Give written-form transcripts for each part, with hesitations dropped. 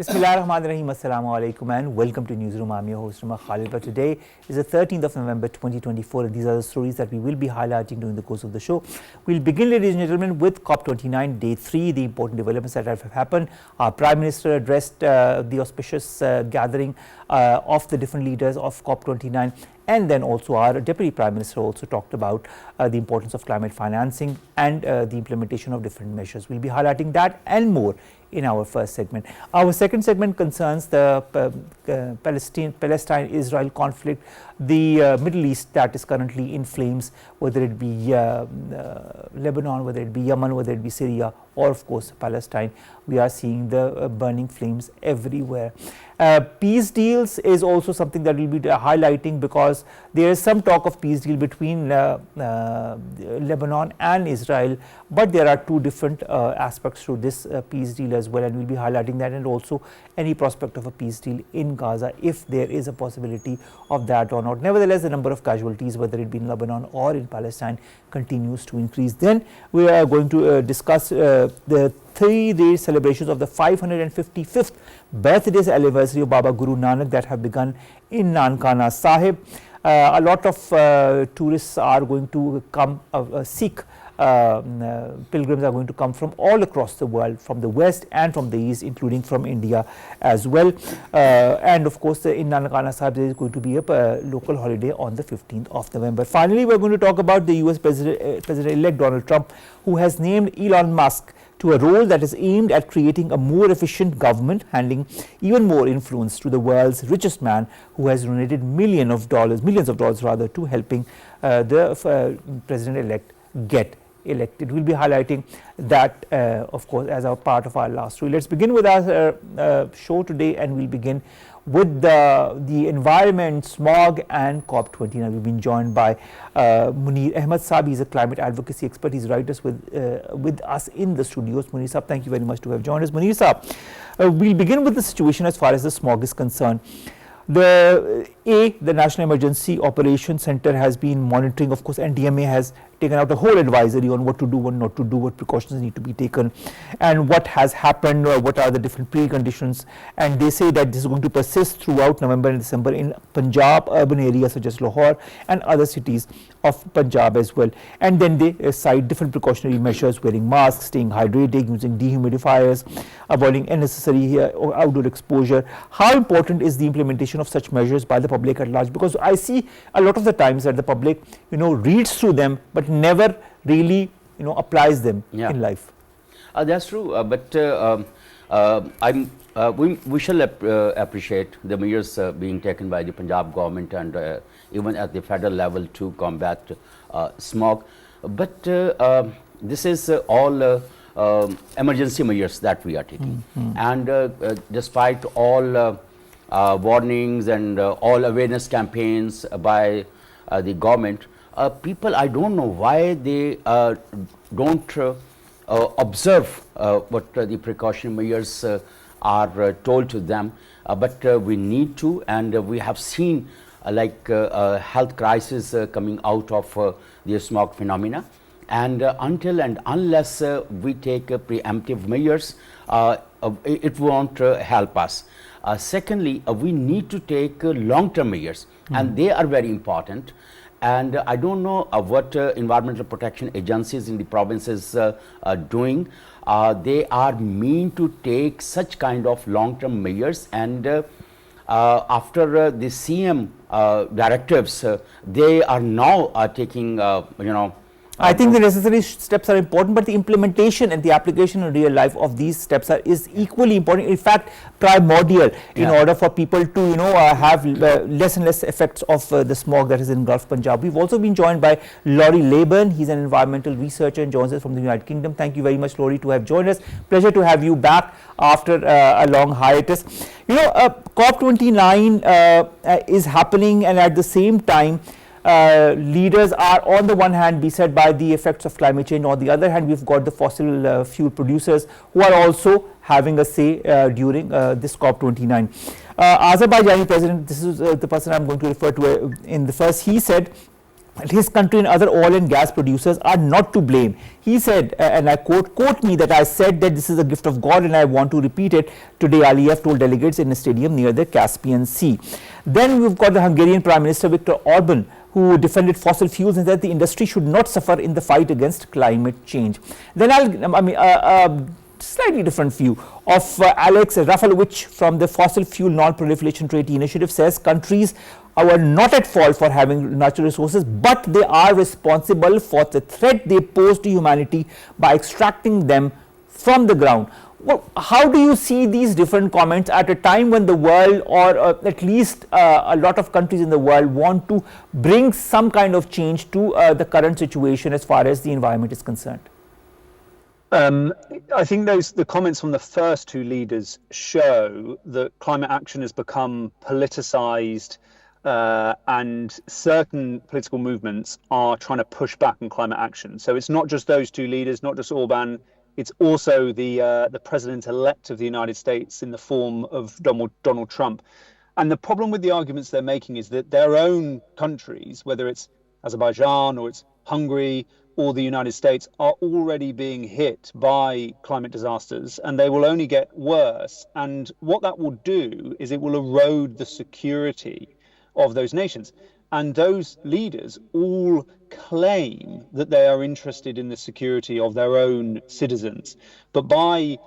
Bismillahirrahmanirrahim. Assalamu alaikum and welcome to Newsroom. I'm your host Khalid. But today is the 13th of November 2024 and these are the stories that we will be highlighting during the course of the show. We'll begin, ladies and gentlemen, with COP29 day 3, the important developments that have happened. Our Prime Minister addressed the auspicious gathering of the different leaders of COP29, and then also our Deputy Prime Minister also talked about the importance of climate financing and the implementation of different measures. We'll be highlighting that and more in our first segment. Our second segment concerns the Palestine-Israel conflict, the Middle East that is currently in flames, whether it be Lebanon, whether it be Yemen, whether it be Syria, or of course Palestine. We are seeing the burning flames everywhere. Peace deals is also something that we will be highlighting, because there is some talk of peace deal between Lebanon and Israel, but there are two different aspects to this peace deal as well, and we will be highlighting that, and also any prospect of a peace deal in Gaza, if there is a possibility of that or not. Nevertheless, the number of casualties, whether it be in Lebanon or in Palestine, continues to increase. Then we are going to discuss the 3-day celebrations of the 555th birthday anniversary of Baba Guru Nanak that have begun in Nankanasahib. A lot of tourists are going to come, Sikh pilgrims are going to come from all across the world, from the west and from the east, including from India as well. And of course, in Nankanasahib there is going to be a local holiday on the 15th of November. Finally, we are going to talk about the US President-elect Donald Trump, who has named Elon Musk to a role that is aimed at creating a more efficient government, handing even more influence to the world's richest man, who has donated millions of dollars to helping the president-elect get elected. We'll be highlighting that of course as a part of our last story. Let's begin with our show today, and we'll begin with the environment, smog and COP29. We've been joined by Munir Ahmed Saab. He's a climate advocacy expert. He's right with us in the studios. Munir Saab, thank you very much to have joined us. Munir Saab, we'll begin with the situation as far as the smog is concerned. The National Emergency Operations Center has been monitoring. Of course, NDMA has taken out a whole advisory on what to do, what not to do, what precautions need to be taken, and what has happened, what are the different preconditions. And they say that this is going to persist throughout November and December in Punjab, urban areas such as Lahore and other cities of Punjab as well. And then they cite different precautionary measures: wearing masks, staying hydrated, using dehumidifiers, avoiding unnecessary outdoor exposure. How important is the implementation of such measures by the public at large? Because I see a lot of the times that the public, reads through them but never really, applies them in life. That's true, but we shall appreciate the measures being taken by the Punjab government and even at the federal level to combat smog. But this is all emergency measures that we are taking, and despite all warnings and all awareness campaigns by the government, people, I don't know why they don't observe what the precaution measures are told to them, but we need to, and we have seen health crisis coming out of the smog phenomena, and until and unless we take preemptive measures, it won't help us. Secondly, we need to take long-term measures, and they are very important. And I don't know what environmental protection agencies in the provinces are doing. They are mean to take such kind of long-term measures, and after the CM directives, they are now taking, I think the necessary steps are important, but the implementation and the application in real life of these steps is equally important, in fact primordial, in order for people to have less and less effects of the smog that has engulfed Punjab. We've also been joined by Laurie Laybourn. He's an environmental researcher and joins us from the United Kingdom. Thank you very much, Laurie, to have joined us. Pleasure to have you back after a long hiatus. COP29 is happening, and at the same time leaders are on the one hand beset by the effects of climate change. On the other hand, we've got the fossil fuel producers who are also having a say during this COP29. Azerbaijani president, this is the person I'm going to refer to in the first, he said his country and other oil and gas producers are not to blame. He said, and I quote me, that I said that this is a gift of God and I want to repeat it. Today, Aliyev told delegates in a stadium near the Caspian Sea. Then we've got the Hungarian Prime Minister Viktor Orban, who defended fossil fuels and said the industry should not suffer in the fight against climate change. Then slightly different view of Alex Rafalowicz from the Fossil Fuel Non-Proliferation Treaty Initiative says countries are not at fault for having natural resources, but they are responsible for the threat they pose to humanity by extracting them from the ground. Well, how do you see these different comments at a time when the world, or at least a lot of countries in the world, want to bring some kind of change to the current situation as far as the environment is concerned? I think the comments from the first two leaders show that climate action has become politicized, and certain political movements are trying to push back on climate action. So it's not just those two leaders, not just Orban. It's also the president-elect of the United States in the form of Donald Trump. And the problem with the arguments they're making is that their own countries, whether it's Azerbaijan or it's Hungary or the United States, are already being hit by climate disasters, and they will only get worse. And what that will do is it will erode the security of those nations. And those leaders all claim that they are interested in the security of their own citizens. But by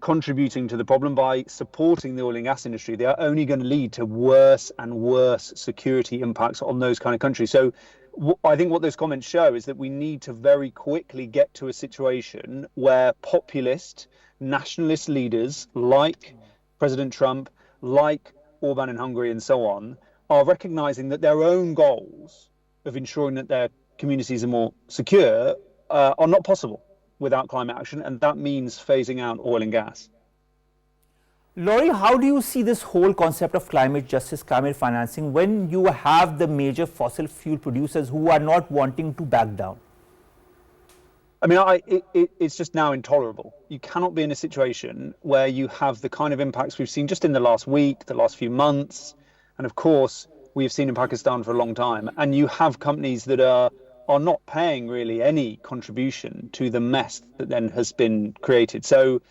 contributing to the problem, by supporting the oil and gas industry, they are only going to lead to worse and worse security impacts on those kind of countries. So I think what those comments show is that we need to very quickly get to a situation where populist, nationalist leaders like President Trump, like Orban in Hungary and so on, are recognizing that their own goals of ensuring that their communities are more secure are not possible without climate action, and that means phasing out oil and gas. Laurie, how do you see this whole concept of climate justice, climate financing, when you have the major fossil fuel producers who are not wanting to back down? I mean, it's just now intolerable. You cannot be in a situation where you have the kind of impacts we've seen just in the last week, the last few months, and of course, we have seen in Pakistan for a long time. And you have companies that are not paying really any contribution to the mess that then has been created. So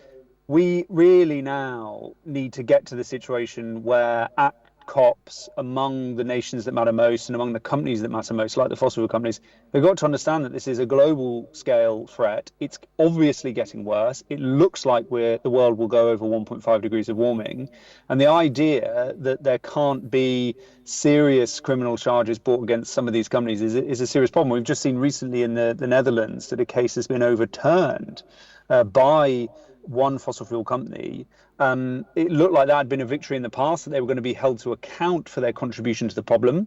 we really now need to get to the situation where at COPs, among the nations that matter most and among the companies that matter most, like the fossil fuel companies, they've got to understand that this is a global scale threat. It's obviously getting worse. It looks like the world will go over 1.5 degrees of warming. And the idea that there can't be serious criminal charges brought against some of these companies is a serious problem. We've just seen recently in the Netherlands that a case has been overturned by one fossil fuel company. It looked like that had been a victory in the past, that they were going to be held to account for their contribution to the problem,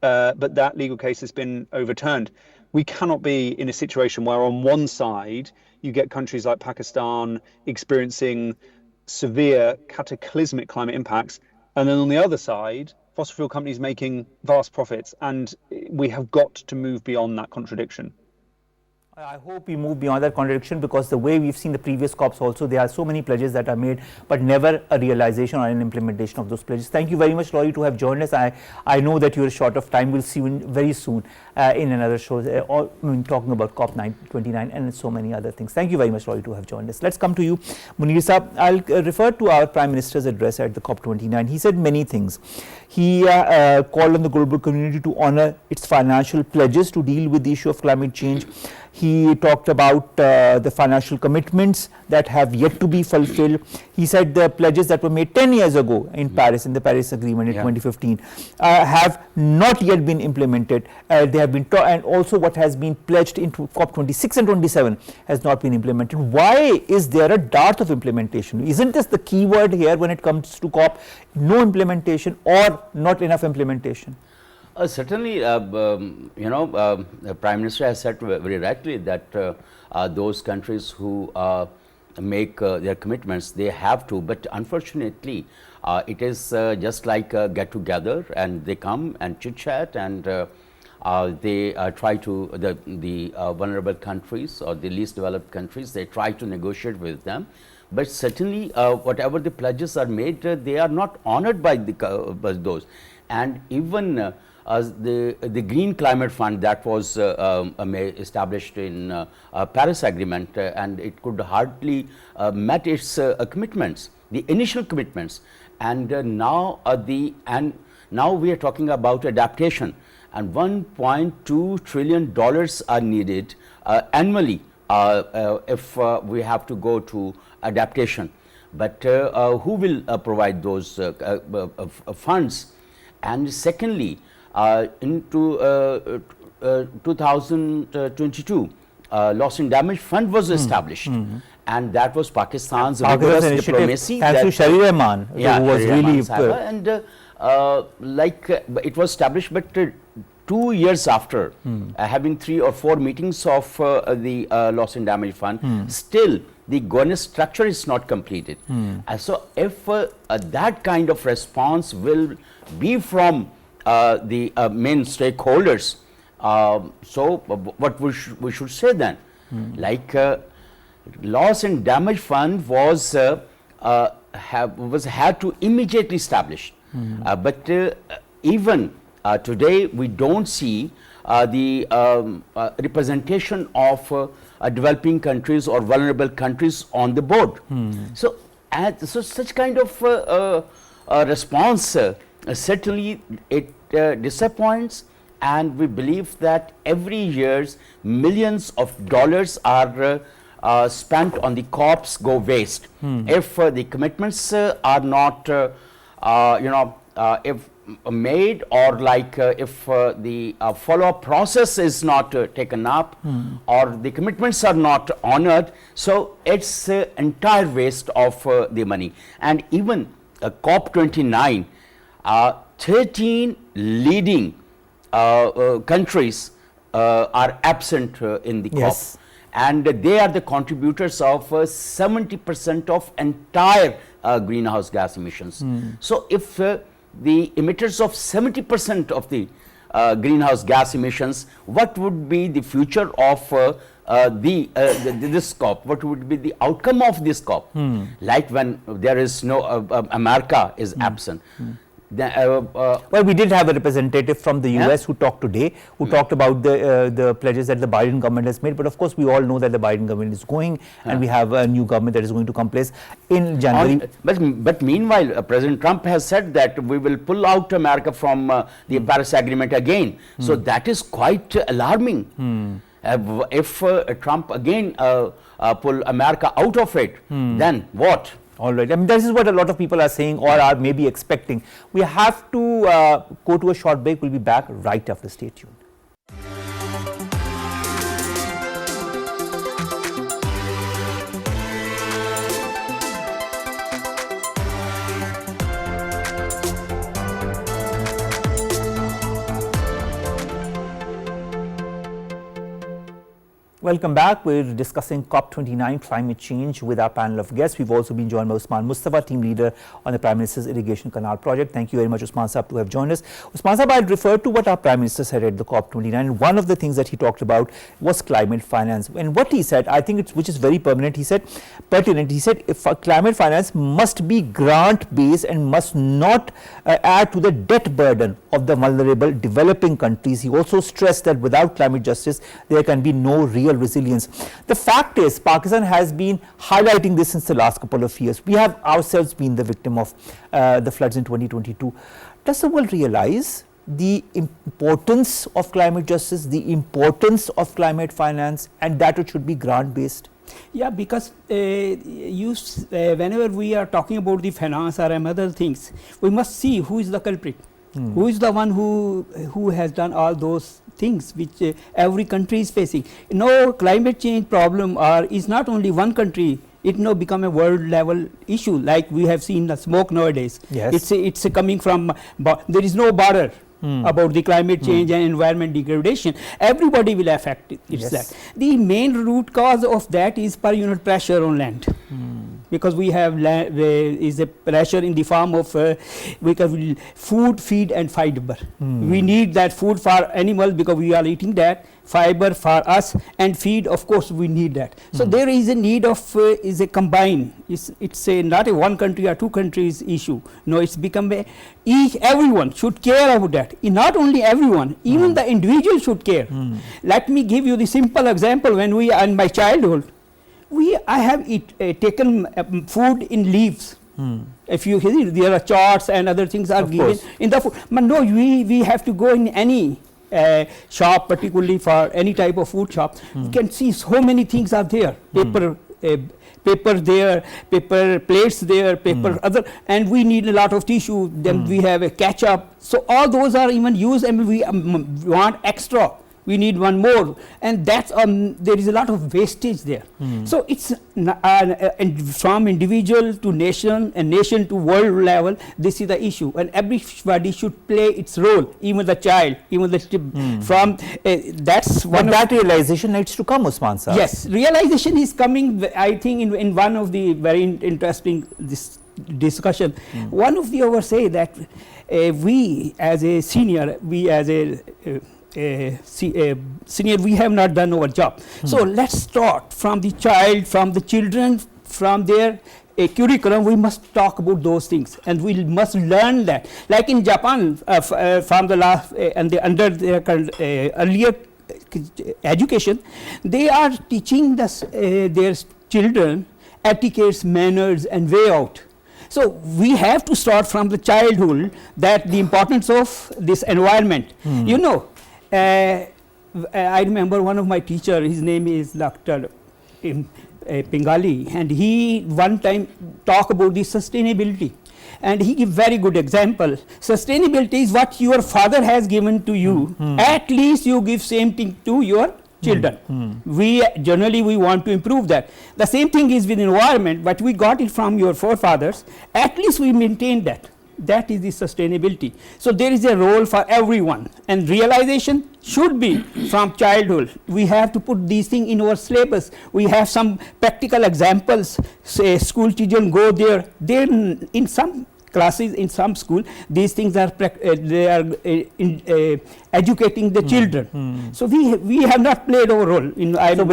but that legal case has been overturned. We cannot be in a situation where on one side you get countries like Pakistan experiencing severe cataclysmic climate impacts, and then on the other side fossil fuel companies making vast profits. And we have got to move beyond that contradiction. I hope we move beyond that contradiction, because the way we've seen the previous COPs also, there are so many pledges that are made, but never a realization or an implementation of those pledges. Thank you very much, Laurie, to have joined us. I know that you're short of time. We'll see you very soon in another show, talking about COP29 and so many other things. Thank you very much, Laurie, to have joined us. Let's come to you, Munir Saab. I'll refer to our Prime Minister's address at the COP29. He said many things. He called on the global community to honor its financial pledges to deal with the issue of climate change. He talked about the financial commitments that have yet to be fulfilled. He said the pledges that were made 10 years ago in Paris, in the Paris Agreement in 2015, have not yet been implemented. They have been, and also what has been pledged into COP26 and 27 has not been implemented. Why is there a dearth of implementation? Isn't this the key word here when it comes to COP? No implementation or not enough implementation? Certainly, the Prime Minister has said very rightly that those countries who make their commitments, they have to. But unfortunately, it is just like a get-together, and they come and chit-chat, and they try to, the vulnerable countries or the least developed countries, they try to negotiate with them. But certainly, whatever the pledges are made, they are not honored by those. And even the Green Climate Fund that was established in Paris Agreement, and it could hardly met its commitments, the initial commitments, and now we are talking about adaptation, and $1.2 trillion are needed annually if we have to go to adaptation. But who will provide those funds? And secondly, into 2022, Loss and Damage Fund was established, and that was Pakistan's rigorous diplomacy. Thanks to Sharif Rehman, who was really it was established, but 2 years after having 3 or 4 meetings of the Loss and Damage Fund, still the governance structure is not completed. So if that kind of response will be from the main stakeholders, so what we should say then, like Loss and Damage Fund was had to immediately establish, but even today we don't see the representation of developing countries or vulnerable countries on the board. So such kind of response certainly it disappoints, and we believe that every year millions of dollars are spent on the COPs go waste if the commitments are not if made, or like if the follow-up process is not taken up, or the commitments are not honored. So it's entire waste of the money. And even COP29, 13 leading countries are absent in the COP, and they are the contributors of 70% of entire greenhouse gas emissions. So if the emitters of 70% of the greenhouse gas emissions, what would be the future of this COP? What would be the outcome of this COP? Like when there is no America is absent. Well, we did have a representative from the US who talked today, who talked about the pledges that the Biden government has made. But of course, we all know that the Biden government is going, and we have a new government that is going to come place in January. But meanwhile, President Trump has said that we will pull out America from the Paris Agreement again. So that is quite alarming. If Trump again pull America out of it, then what? All right. I mean, this is what a lot of people are saying or are maybe expecting. We have to go to a short break. We'll be back right after. Stay tuned. Welcome back. We're discussing COP29 climate change with our panel of guests. We've also been joined by Usman Mustafa, team leader on the Prime Minister's Irrigation Canal project. Thank you very much, Usman Sahab, to have joined us. Usman Sahab, I'll refer to what our Prime Minister said at the COP29. One of the things that he talked about was climate finance. And what he said, I think which is very pertinent, he said, if climate finance must be grant-based and must not add to the debt burden of the vulnerable developing countries. He also stressed that without climate justice, there can be no real resilience. The fact is, Pakistan has been highlighting this since the last couple of years. We have ourselves been the victim of the floods in 2022. Does the world realize the importance of climate justice, the importance of climate finance, and that it should be grant-based? Yeah, because whenever we are talking about the finance or other things, we must see who is the culprit, who is the one who has done all those things which every country is facing. No, climate change problem is not only one country. It now become a world level issue, like we have seen the smoke nowadays. Yes. It's coming from, there is no border about the climate change and environment degradation. Everybody will affect it. It's that. The main root cause of that is per unit pressure on land. because we have is a pressure in the form of food, feed and fiber. We need that food for animals because we are eating that, fiber for us, and feed, of course we need that. So there is a need of is a combine. It's a not a one country or two countries issue. No, it's become a everyone should care about that. Not only everyone, even the individual should care. Let me give you the simple example. When we are in my childhood, I have taken food in leaves. If you see, there are charts and other things are given in the food. But no, we have to go in any shop, particularly for any type of food shop. You can see so many things are there. Paper there, paper plates there, paper other, and we need a lot of tissue. Then we have a ketchup. So all those are even used, and we want extra. We need one more, and that's there is a lot of wastage there. So it's from individual to nation and nation to world level. This is the issue, and everybody should play its role. Even the child, even the from that's one. But that realization needs to come, Usman sir. Yes, realization is coming. I think in one of the very interesting discussion, one of the over say that we as a senior, we as a senior, we have not done our job. So let's start from the child, from the children, from their curriculum. We must talk about those things, and we must learn that. Like in Japan, from the last and the under their earlier education, they are teaching their children etiquettes, manners, and way out. So we have to start from the childhood that the importance of this environment. You know, I remember one of my teacher, his name is Dr. Pingali, and he one time talk about the sustainability, and he give very good example. Sustainability is what your father has given to you, at least you give same thing to your children. We generally we want to improve that. The same thing is with environment, but we got it from your forefathers, at least we maintain that. That is the sustainability. So there is a role for everyone, and realization should be from childhood. We have to put these things in our syllabus. We have some practical examples. Say school children go there. Then in some classes, in some school, these things are they are educating the children. So we have not played our role in. So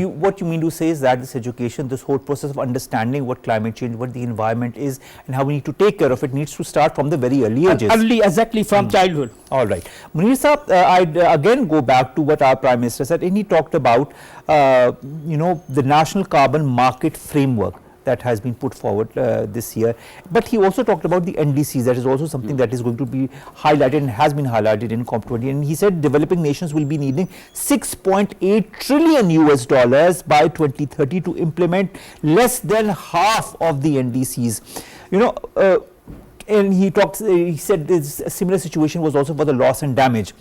what you mean to say is that this education, this whole process of understanding what climate change, what the environment is, and how we need to take care of it, needs to start from the very early ages. Early, exactly, from childhood. All right, Munir sir, I'd again go back to what our Prime Minister said, and he talked about the national carbon market framework that has been put forward this year. But he also talked about the NDCs. That is also something that is going to be highlighted and has been highlighted in COP29. And he said developing nations will be needing $6.8 trillion by 2030 to implement less than half of the NDCs. And he said this a similar situation was also for the loss and damage.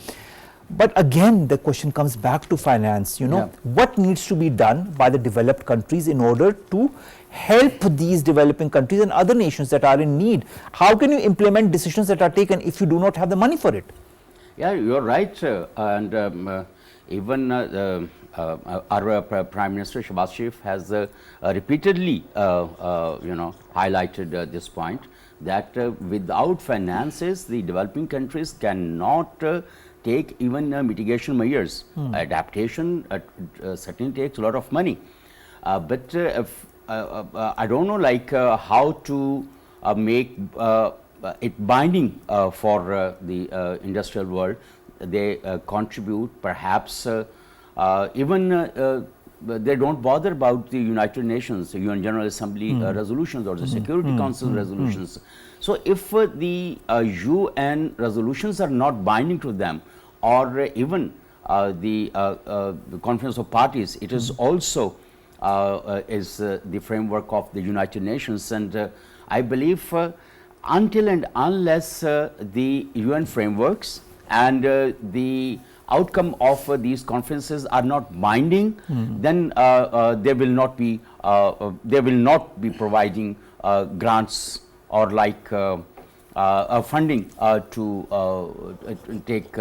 But again, the question comes back to finance. What needs to be done by the developed countries in order to help these developing countries and other nations that are in need? How can you implement decisions that are taken if you do not have the money for it? Yeah, you're right. And even our Prime Minister Shehbazsharif has repeatedly, highlighted this point, that without finances, the developing countries cannot take even mitigation measures. Adaptation certainly takes a lot of money. But I don't know how to make it binding for the industrial world. They contribute, perhaps even they don't bother about the United Nations, UN General Assembly resolutions or the Security Council resolutions. So if the UN resolutions are not binding to them, or even the Conference of Parties, it is also is the framework of the United Nations. And I believe until and unless the UN frameworks and the outcome of these conferences are not binding, then they will not be providing grants or funding to take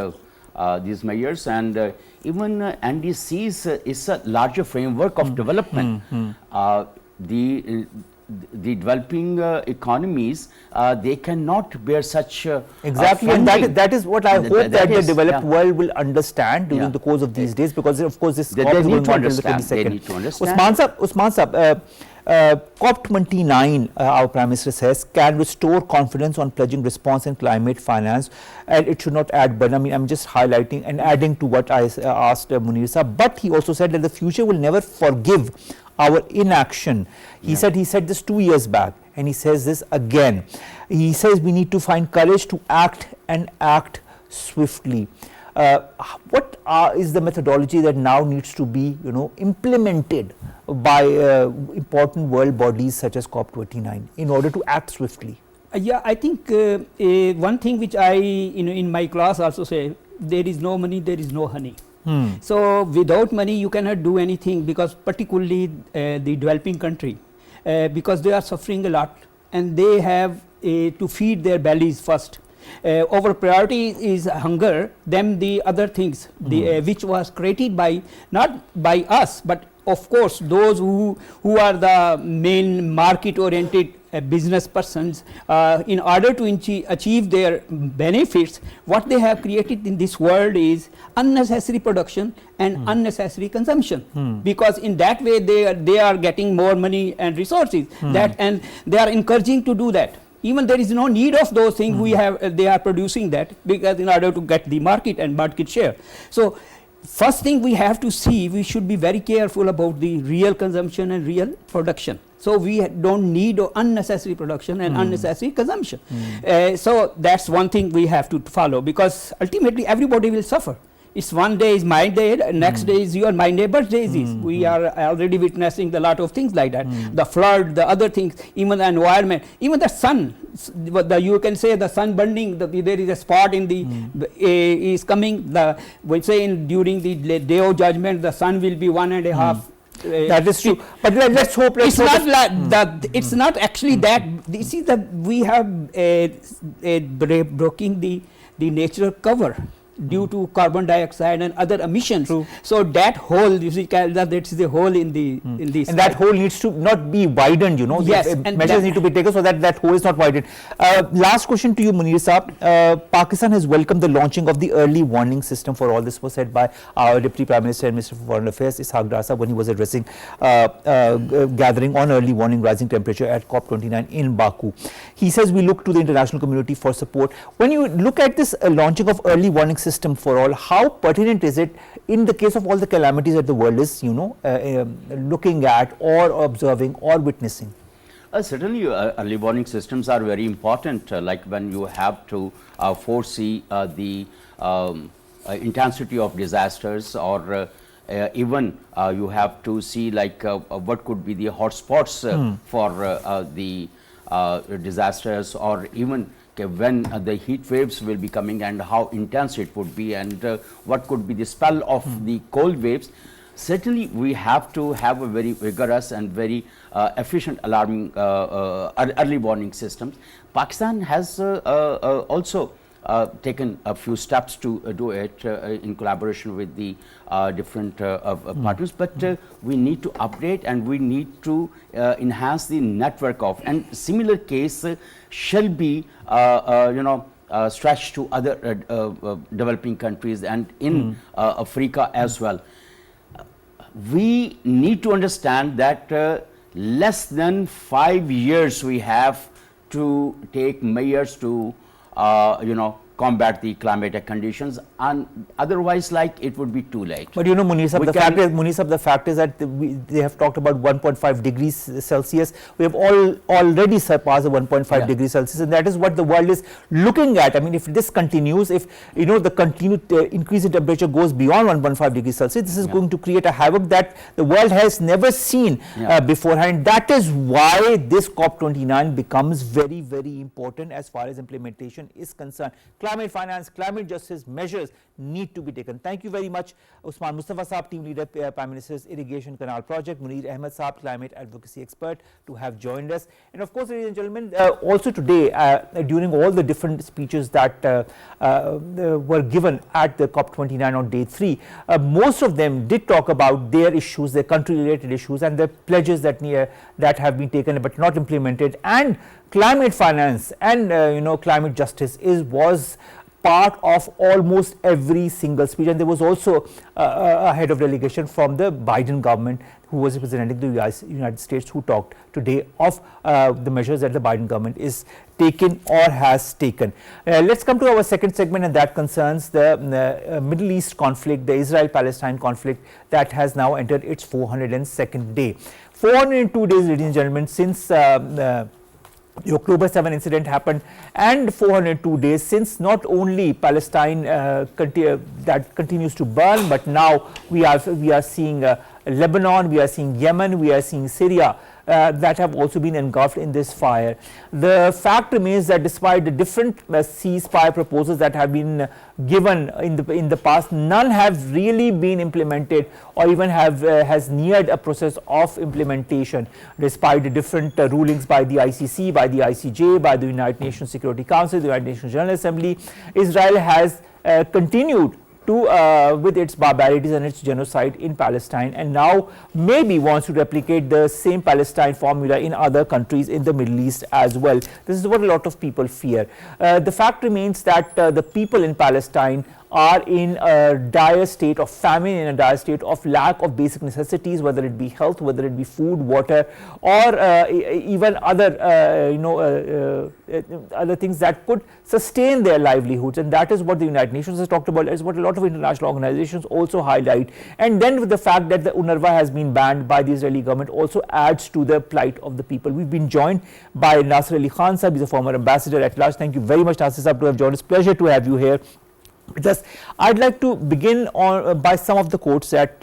these measures. And even NDCs is a larger framework of development. the developing economies, they cannot bear such exactly, and that is what I hope that the developed world will understand during the course of these days, because of course this COP is going on until the 22nd. They need to understand. Usman Sahab, COP29, our Prime Minister says, can restore confidence on pledging response and climate finance, and it should not add burden. I mean, I'm just highlighting and adding to what I asked Munir Sahab, but he also said that the future will never forgive our inaction. He said this 2 years back, and he says this again. He says we need to find courage to act and act swiftly. What is the methodology that now needs to be, implemented by important world bodies such as COP29 in order to act swiftly? Yeah, I think one thing which I, in my class also say, there is no money, there is no honey. So without money you cannot do anything, because particularly the developing country, because they are suffering a lot and they have to feed their bellies first. Our priority is hunger, then the other things, which was created by, not by us, but of course those who are the main market oriented business persons, in order to achieve their benefits. What they have created in this world is unnecessary production and unnecessary consumption, because in that way they are getting more money and resources, and they are encouraging to do that. Even there is no need of those things they are producing that, because in order to get the market and market share. So first thing we have to see, we should be very careful about the real consumption and real production. So we don't need unnecessary production and unnecessary consumption. So that's one thing we have to follow, because ultimately everybody will suffer. It's one day is my day, next day is my neighbor's day. We are already witnessing a lot of things like that. The flood, the other things, even the environment, even the sun. You can say the sun burning. There is a spot in the is coming. We say during the day of judgment, the sun will be 1.5. That is true, but let's hope. It's not like that. It's not actually that. You see that we have broken the natural cover due to carbon dioxide and other emissions. True. So that hole, you see, that is the hole in this. And that hole needs to not be widened, Yes, and measures need to be taken so that hole is not widened. Last question to you, Munir Sahab. Pakistan has welcomed the launching of the early warning system for all. This was said by our Deputy Prime Minister and Minister for Foreign Affairs, Ishaq Dar, when he was addressing gathering on early warning rising temperature at COP29 in Baku. He says we look to the international community for support. When you look at this launching of early warning system for all, how pertinent is it in the case of all the calamities that the world is, looking at or observing or witnessing? Certainly, early warning systems are very important, like when you have to foresee the intensity of disasters, or even you have to see like what could be the hotspots for the disasters, or even when the heat waves will be coming and how intense it would be, and what could be the spell of the cold waves. Certainly we have to have a very vigorous and very efficient alarming early warning systems. Pakistan has also taken a few steps to do it in collaboration with the different partners, but we need to update and we need to enhance the network of, and similar case shall be stretched to other developing countries and in Africa as well. We need to understand that less than 5 years we have to take measures to combat the climatic conditions, and otherwise like it would be too late. But Munir Sahab, the fact is that they have talked about 1.5 degrees Celsius. We have already surpassed the 1.5 degrees Celsius, and that is what the world is looking at. I mean, if this continues, if the continued increase in temperature goes beyond 1.5 degrees Celsius, this is going to create a havoc that the world has never seen beforehand. That is why this COP29 becomes very, very important as far as implementation is concerned. Climate finance, climate justice measures need to be taken. Thank you very much, Usman. Mustafa Saab, Team Leader, Prime Minister's Irrigation Canal Project, Munir Ahmed Saab, Climate Advocacy Expert, to have joined us. And of course, ladies and gentlemen, also today, during all the different speeches that were given at the COP29 on day 3, most of them did talk about their issues, their country-related issues, and the pledges that have been taken but not implemented, and climate finance and climate justice was part of almost every single speech. And there was also a head of delegation from the Biden government who was representing the United States, who talked today of the measures that the Biden government is taken or has taken. Let's come to our second segment, and that concerns the Middle East conflict, the Israel-Palestine conflict that has now entered its 402nd day. 402 days, ladies and gentlemen, since the October 7 incident happened, and 402 days since not only Palestine that continues to burn, but now we are seeing Lebanon, we are seeing Yemen, we are seeing Syria that have also been engulfed in this fire. The fact remains that despite the different ceasefire proposals that have been given in the past, none have really been implemented or even has neared a process of implementation, despite the different rulings by the ICC, by the ICJ, by the United Nations Security Council, the United Nations General Assembly. Israel has continued with its barbarities and its genocide in Palestine, and now maybe wants to replicate the same Palestine formula in other countries in the Middle East as well. This is what a lot of people fear. The fact remains that the people in Palestine are in a dire state of famine, in a dire state of lack of basic necessities, whether it be health, whether it be food, water, or even other other things that could sustain their livelihoods. And that is what the United Nations has talked about, is what a lot of international organizations also highlight. And then with the fact that the UNRWA has been banned by the Israeli government also adds to the plight of the people. We've been joined by Nasir Ali Khan Sahib, he's a former ambassador at large. Thank you very much, Nasir Sahib, to have joined us. Pleasure to have you here. Just, I'd like to begin by some of the quotes that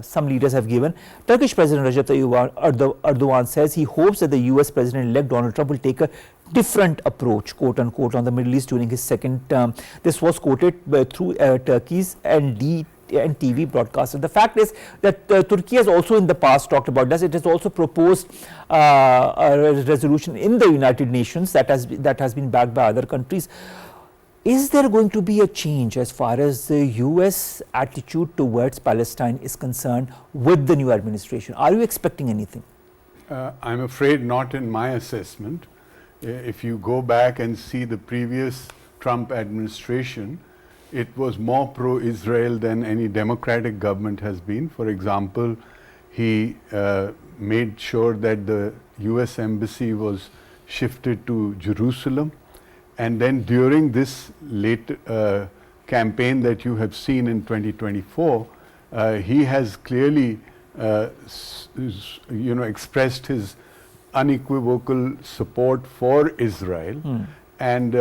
some leaders have given. Turkish President Recep Tayyip Erdogan says he hopes that the US President-elect Donald Trump will take a different approach, quote unquote, on the Middle East during his second term. This was quoted through Turkey's TV broadcaster. The fact is that Turkey has also in the past talked about this. It has also proposed a resolution in the United Nations that has been backed by other countries. Is there going to be a change as far as the US attitude towards Palestine is concerned with the new administration? Are you expecting anything? I'm afraid not in my assessment. If you go back and see the previous Trump administration, it was more pro-Israel than any democratic government has been. For example, he made sure that the US embassy was shifted to Jerusalem. And then during this late campaign that you have seen in 2024, he has clearly expressed his unequivocal support for Israel. And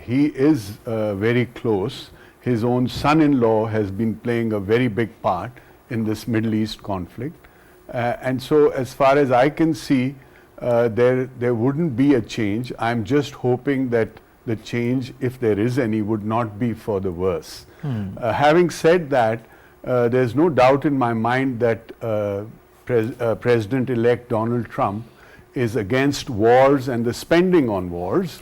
he is very close. His own son-in-law has been playing a very big part in this Middle East conflict. And so as far as I can see, there wouldn't be a change. I'm just hoping that the change, if there is any, would not be for the worse. Having said that, there's no doubt in my mind that President-elect Donald Trump is against wars and the spending on wars.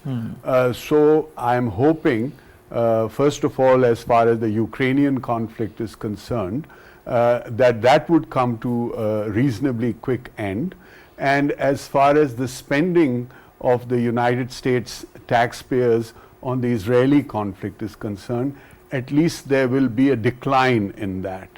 So I'm hoping, first of all, as far as the Ukrainian conflict is concerned, that would come to a reasonably quick end. And as far as the spending of the United States taxpayers on the Israeli conflict is concerned, at least there will be a decline in that.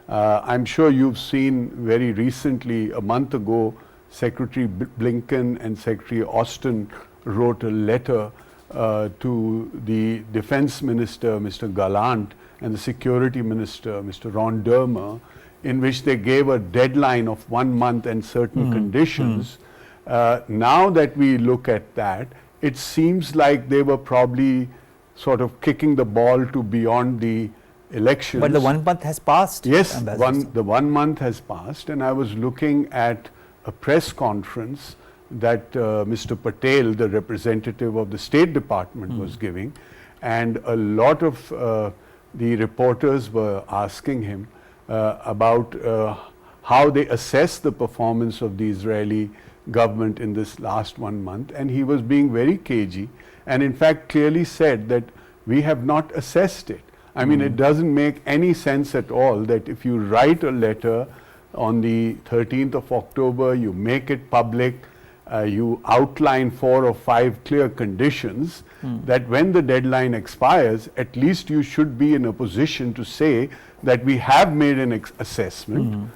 I'm sure you've seen very recently, a month ago, Secretary Blinken and Secretary Austin wrote a letter to the Defense Minister, Mr. Gallant, and the Security Minister, Mr. Ron Dermer, in which they gave a deadline of 1 month and certain conditions. Now that we look at that, it seems like they were probably sort of kicking the ball to beyond the elections. But the 1 month has passed. Yes, the 1 month has passed, and I was looking at a press conference that Mr. Patel, the representative of the State Department, was giving, and a lot of the reporters were asking him about how they assess the performance of the Israeli government in this last 1 month, and he was being very cagey and in fact clearly said that we have not assessed it. I mean, it doesn't make any sense at all that if you write a letter on the 13th of October, you make it public, you outline 4 or 5 clear conditions, that when the deadline expires, at least you should be in a position to say that we have made an assessment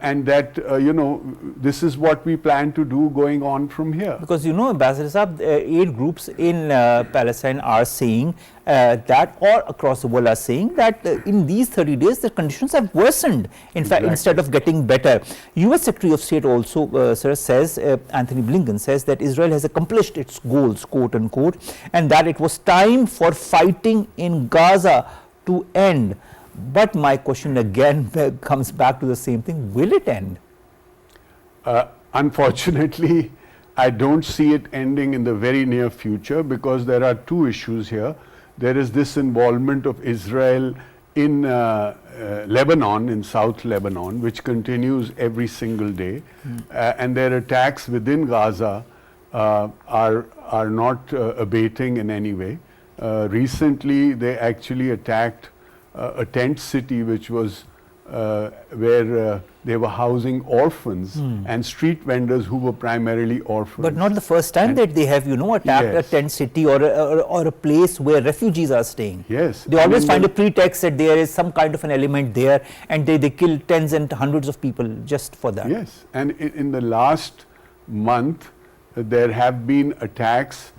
and that, you know, this is what we plan to do going on from here. Because, you know, Ambassador Saab, 8 groups in Palestine are saying that, or across the world are saying that in these 30 days the conditions have worsened, in fact, instead of getting better. US Secretary of State also, sir, says, Anthony Blinken says that Israel has accomplished its goals, quote unquote, and that it was time for fighting in Gaza to end. But my question again comes back to the same thing, will it end? Unfortunately, I don't see it ending in the very near future, because there are 2 issues here. There is this involvement of Israel in Lebanon, in South Lebanon, which continues every single day, and their attacks within Gaza are not abating in any way. Recently, they actually attacked a tent city which was where they were housing orphans and street vendors who were primarily orphans. But not the first time that they have, you know, attacked a tent city or a place where refugees are staying. Yes. They always find a pretext that there is some kind of an element there, and they kill tens and hundreds of people just for that. Yes, and in the last month there have been attacks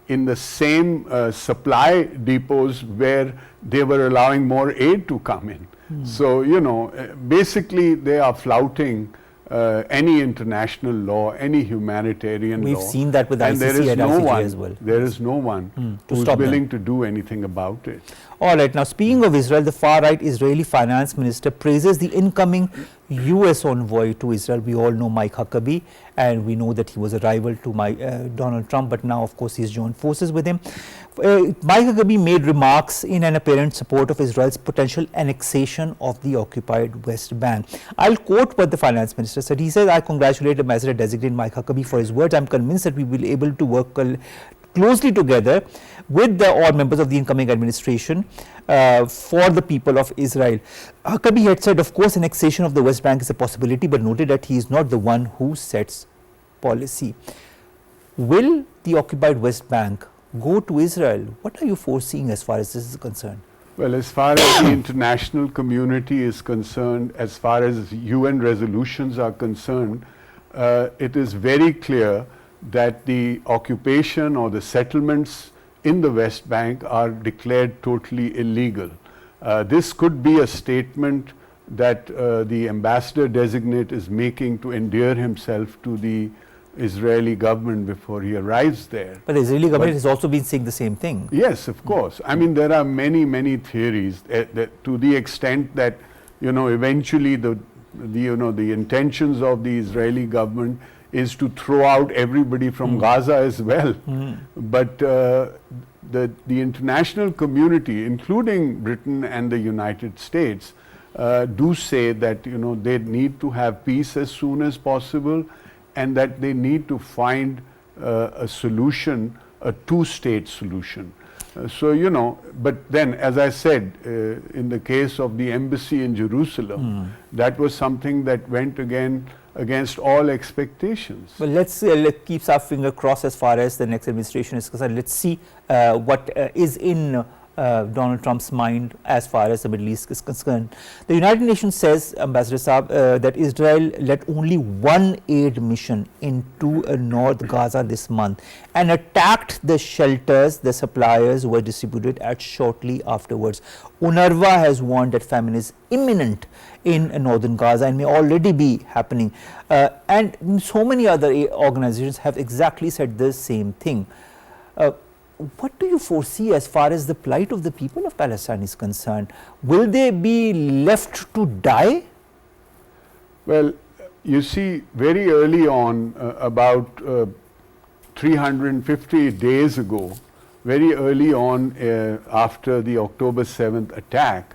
in the same supply depots where they were allowing more aid to come in. So, you know, basically they are flouting any international law, any humanitarian law. We've seen that with and ICC and ICJ as well. There is no one who's willing to do anything about it. All right, now speaking of Israel, the far-right Israeli finance minister praises the incoming US envoy to Israel. We all know Mike Huckabee, and we know that he was a rival to Donald Trump, but now of course he's joined forces with him. Mike Huckabee made remarks in an apparent support of Israel's potential annexation of the occupied West Bank. I'll quote what the finance minister said. He said, "I congratulate Ambassador Designate Mike Huckabee for his words. I'm convinced that we will be able to work closely together with all members of the incoming administration for the people of Israel." Huckabee had said, of course, annexation of the West Bank is a possibility, but noted that he is not the one who sets policy. Will the occupied West Bank go to Israel? What are you foreseeing as far as this is concerned? Well, as far as the international community is concerned, as far as UN resolutions are concerned, it is very clear that the occupation or the settlements in the West Bank are declared totally illegal. This could be a statement that the ambassador designate is making to endear himself to the Israeli government before he arrives there. But the Israeli government has also been saying the same thing. Yes, of course. I mean, there are many theories that to the extent that, you know, eventually the intentions of the Israeli government is to throw out everybody from Gaza as well. But the international community, including Britain and the United States, do say that, you know, they need to have peace as soon as possible, and that they need to find a solution, a 2-state solution. So, you know, but then, as I said, in the case of the embassy in Jerusalem, that was something that went against all expectations. Well, let's keep our finger crossed as far as the next administration is concerned. Let's see what is in Donald Trump's mind as far as the Middle East is concerned. The United Nations says, Ambassador Saab, that Israel let only one aid mission into North Gaza this month and attacked the shelters the suppliers were distributed at shortly afterwards. UNRWA has warned that famine is imminent in northern Gaza and may already be happening. And so many other organizations have exactly said the same thing. What do you foresee as far as the plight of the people of Palestine is concerned? Will they be left to die? Well, you see, very early on, about 350 days ago, very early on after the October 7th attack,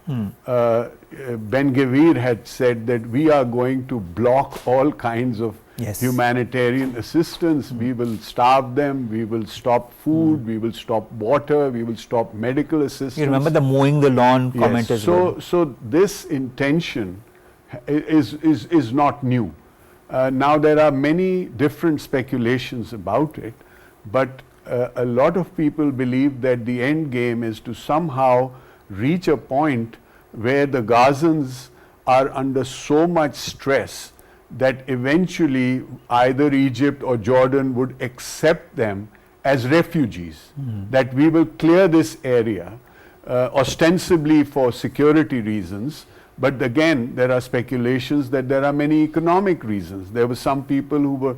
Ben-Gvir had said that we are going to block all kinds of humanitarian assistance. We will starve them, we will stop food, we will stop water, we will stop medical assistance. You remember the mowing the lawn comment as well. So this intention is not new. Now there are many different speculations about it, but a lot of people believe that the end game is to somehow reach a point where the Gazans are under so much stress that eventually either Egypt or Jordan would accept them as refugees, that we will clear this area ostensibly for security reasons, but again there are speculations that there are many economic reasons. There were some people who were,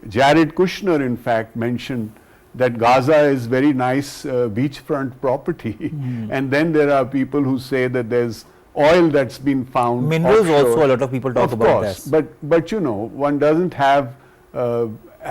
Jared Kushner in fact mentioned that Gaza is very nice beachfront property and then there are people who say that there's oil that's been found minerals offshore. Also a lot of people talk about this. that. But you know, one doesn't have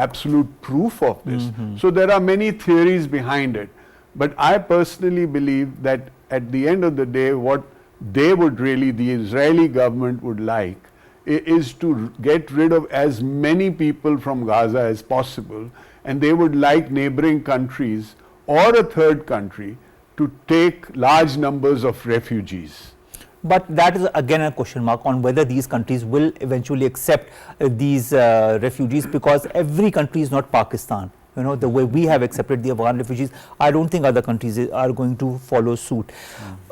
absolute proof of this. So there are many theories behind it. But I personally believe that at the end of the day, what they would really, the Israeli government would like, is to get rid of as many people from Gaza as possible, and they would like neighboring countries or a third country to take large numbers of refugees. But that is again a question mark on whether these countries will eventually accept these refugees, because every country is not Pakistan. You know, the way we have accepted the Afghan refugees, I don't think other countries are going to follow suit.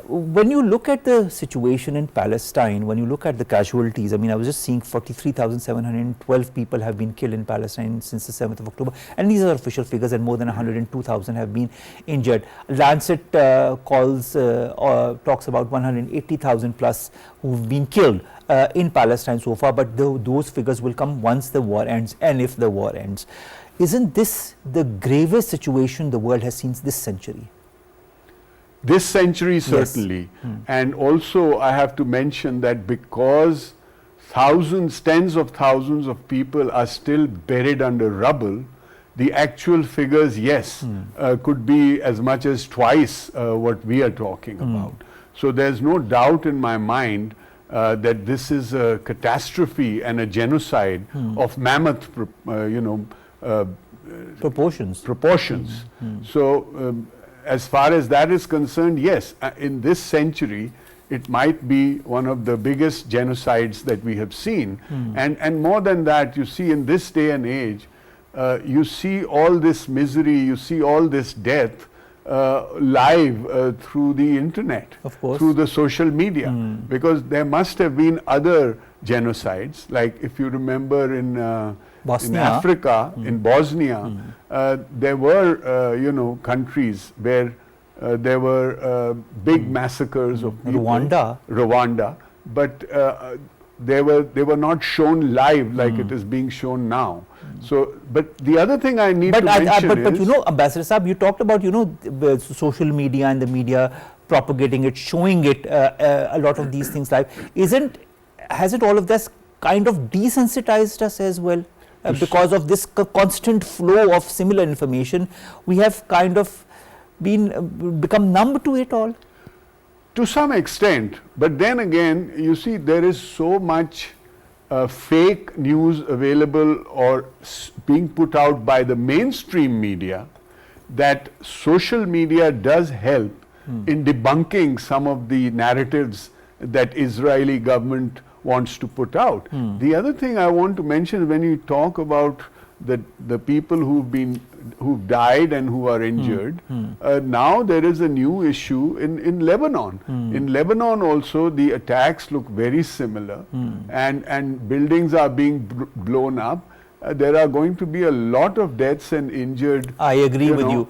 When you look at the situation in Palestine, when you look at the casualties, I mean, I was just seeing 43,712 people have been killed in Palestine since the 7th of October, and these are official figures, and more than 102,000 have been injured. Lancet talks about 180,000 plus who've been killed in Palestine so far, but those figures will come once the war ends, and if the war ends. Isn't this the gravest situation the world has seen this century? This century certainly, and also I have to mention that because thousands, tens of thousands of people are still buried under rubble, the actual figures, could be as much as twice what we are talking about. So there's no doubt in my mind that this is a catastrophe and a genocide of mammoth, proportions. So as far as that is concerned, yes, in this century, it might be one of the biggest genocides that we have seen. And more than that, you see in this day and age, you see all this misery, you see all this death live through the internet, of course, through the social media, because there must have been other genocides, like if you remember in Africa, in Bosnia, there were countries where there were big massacres of people. Rwanda, but they were not shown live like it is being shown now. So, but the other thing I need to mention is, but you know, Ambassador Saab, you talked about the social media and the media propagating it, showing it, a lot of these things live. Hasn't all of this kind of desensitized us as well? Because of this constant flow of similar information, we have kind of become numb to it all. To some extent, but then again, you see, there is so much fake news available or being put out by the mainstream media that social media does help in debunking some of the narratives that Israeli government wants to put out. The other thing I want to mention, when you talk about the people who've died and who are injured, now there is a new issue in Lebanon. In Lebanon also the attacks look very similar, and buildings are being blown up. There are going to be a lot of deaths and injured. I agree with you.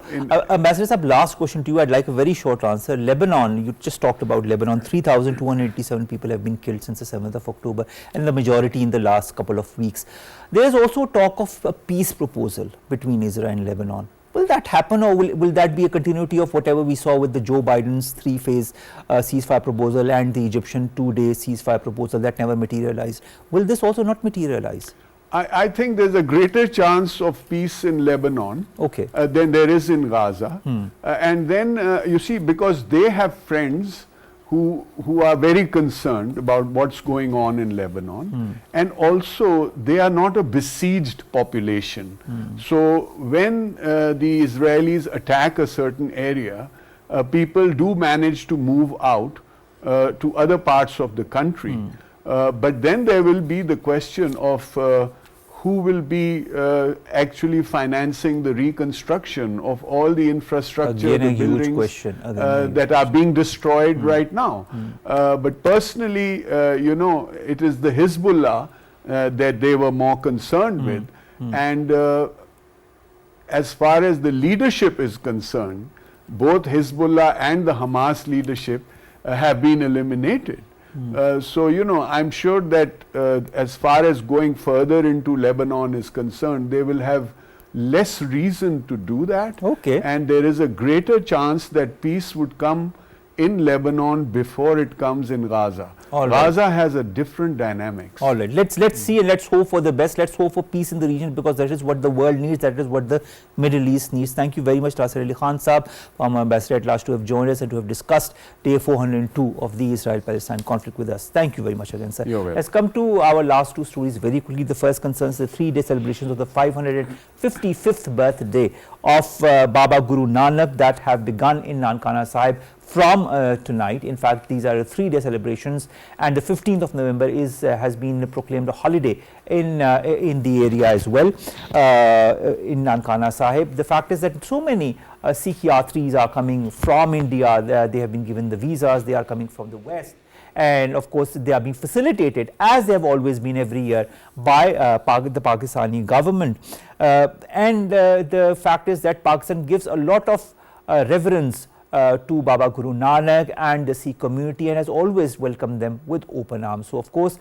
Ambassador Saab, last question to you. I'd like a very short answer. Lebanon, you just talked about Lebanon. 3,287 people have been killed since the 7th of October, and the majority in the last couple of weeks. There is also talk of a peace proposal between Israel and Lebanon. Will that happen, or will that be a continuity of whatever we saw with the Joe Biden's 3-phase ceasefire proposal and the Egyptian 2-day ceasefire proposal that never materialized? Will this also not materialize? I think there's a greater chance of peace in Lebanon Okay. than there is in Gaza. And then you see, because they have friends who are very concerned about what's going on in Lebanon, and also they are not a besieged population. So when the Israelis attack a certain area, people do manage to move out to other parts of the country. But then there will be the question of who will be actually financing the reconstruction of all the infrastructure, Again, a the huge buildings question. Again, a huge that are being destroyed right now. But personally, you know, it is the Hezbollah that they were more concerned with. And as far as the leadership is concerned, both Hezbollah and the Hamas leadership have been eliminated. So, you know, I'm sure that as far as going further into Lebanon is concerned, they will have less reason to do that. Okay. And there is a greater chance that peace would come in Lebanon before it comes in Gaza. All right. Gaza has a different dynamics. All right, let's see and let's hope for the best. Let's hope for peace in the region, because that is what the world needs. That is what the Middle East needs. Thank you very much, Nasir Ali Khan Saab, former ambassador at large, to have joined us and to have discussed day 402 of the Israel-Palestine conflict with us. Thank you very much again, sir. You're welcome. Let's come to our last two stories very quickly. The first concerns the 3-day celebrations of the 555th birthday of Baba Guru Nanak that have begun in Nankanasahib from tonight. In fact, these are 3-day celebrations, and the 15th of November is has been proclaimed a holiday in the area as well, in Nankanasahib. The fact is that so many Sikh yatris are coming from India. They have been given the visas. They are coming from the west, and of course they are being facilitated, as they have always been every year, by the Pakistani government. And the fact is that Pakistan gives a lot of reverence to Baba Guru Nanak and the Sikh community, and has always welcomed them with open arms. So of course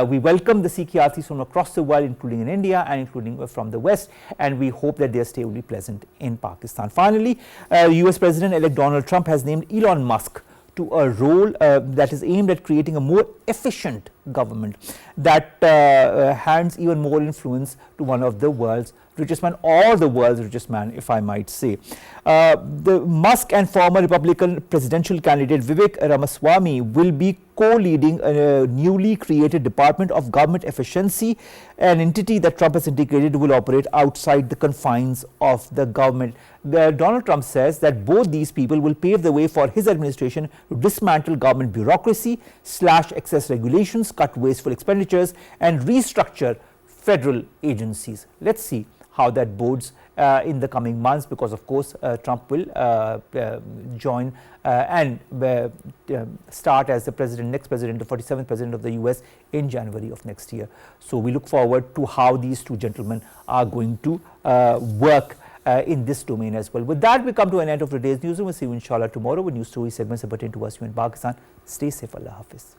we welcome the Sikh yatris from across the world, including in India and including from the west, and we hope that their stay will be pleasant in Pakistan. Finally, US President-elect Donald Trump has named Elon Musk to a role that is aimed at creating a more efficient government that hands even more influence to one of the world's richest man, or the world's richest man, if I might say. The Musk and former Republican presidential candidate Vivek Ramaswamy will be co-leading a newly created Department of Government Efficiency, an entity that Trump has indicated will operate outside the confines of the government. Donald Trump says that both these people will pave the way for his administration to dismantle government bureaucracy, slash excess regulations, cut wasteful expenditures, and restructure federal agencies. Let's see how that bodes in the coming months, because of course Trump will join and start as the next president, the 47th president of the US, in January of next year. So we look forward to how these two gentlemen are going to work in this domain as well. With that, we come to an end of today's newsroom. We'll see you inshallah tomorrow with news story segments that pertain to us here in Pakistan. Stay safe. Allah Hafiz.